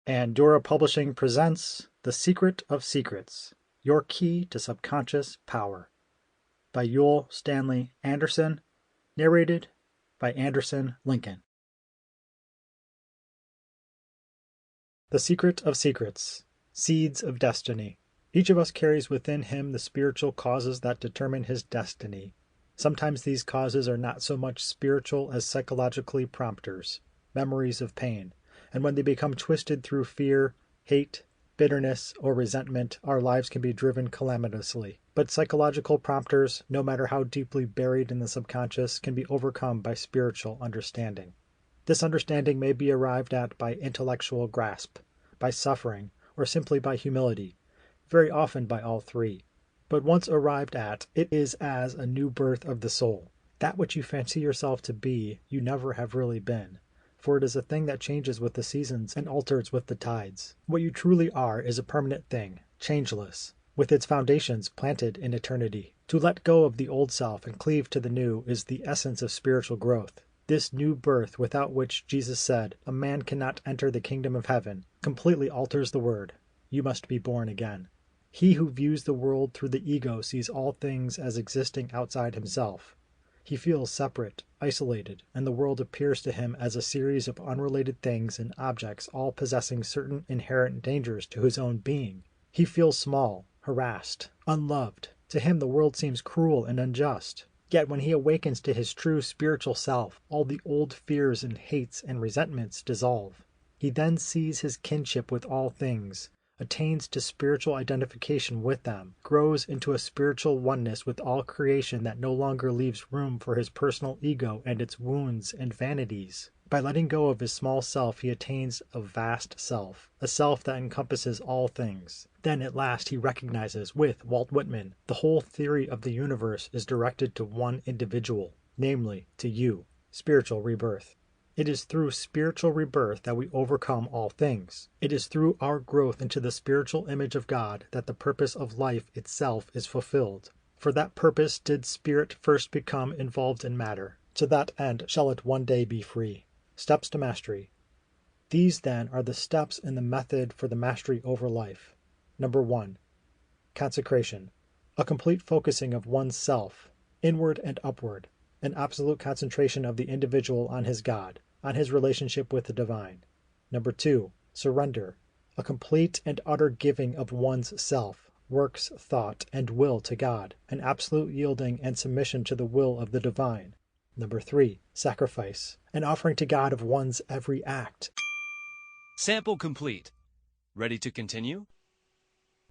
And Dura Publishing presents The Secret of Secrets, Your Key to Subconscious Power by Uell Stanley Andersen, narrated by Anderson Lincoln. The Secret of Secrets, Seeds of Destiny. Each of us carries within him the spiritual causes that determine his destiny. Sometimes these causes are not so much spiritual as psychologically prompters, memories of pain. And when they become twisted through fear, hate, bitterness, or resentment, our lives can be driven calamitously. But psychological prompters, no matter how deeply buried in the subconscious, can be overcome by spiritual understanding. This understanding may be arrived at by intellectual grasp, by suffering, or simply by humility, very often by all three. But once arrived at, it is as a new birth of the soul. That which you fancy yourself to be, you never have really been. For it is a thing that changes with the seasons and alters with the tides. What you truly are is a permanent thing, changeless, with its foundations planted in eternity. To let go of the old self and cleave to the new is the essence of spiritual growth. This new birth, without which Jesus said, "A man cannot enter the kingdom of heaven," completely alters the word. You must be born again. He who views the world through the ego sees all things as existing outside himself. He feels separate, isolated, and the world appears to him as a series of unrelated things and objects all possessing certain inherent dangers to his own being. He feels small, harassed, unloved. To him the world seems cruel and unjust. Yet when he awakens to his true spiritual self, all the old fears and hates and resentments dissolve. He then sees his kinship with all things, attains to spiritual identification with them, grows into a spiritual oneness with all creation that no longer leaves room for his personal ego and its wounds and vanities. By letting go of his small self, he attains a vast self, a self that encompasses all things. Then at last he recognizes, with Walt Whitman, the whole theory of the universe is directed to one individual, namely, to you, spiritual rebirth. It is through spiritual rebirth that we overcome all things. It is through our growth into the spiritual image of God that the purpose of life itself is fulfilled. For that purpose did spirit first become involved in matter. To that end shall it one day be free. Steps to mastery. These, then, are the steps in the method for the mastery over life. Number 1. Consecration. A complete focusing of one's self, inward and upward. An absolute concentration of the individual on his God, on his relationship with the divine. Number 2. Surrender. A complete and utter giving of one's self, works, thought, and will to God, an absolute yielding and submission to the will of the divine. Number 3. Sacrifice. An offering to God of one's every act. Sample complete. Ready to continue?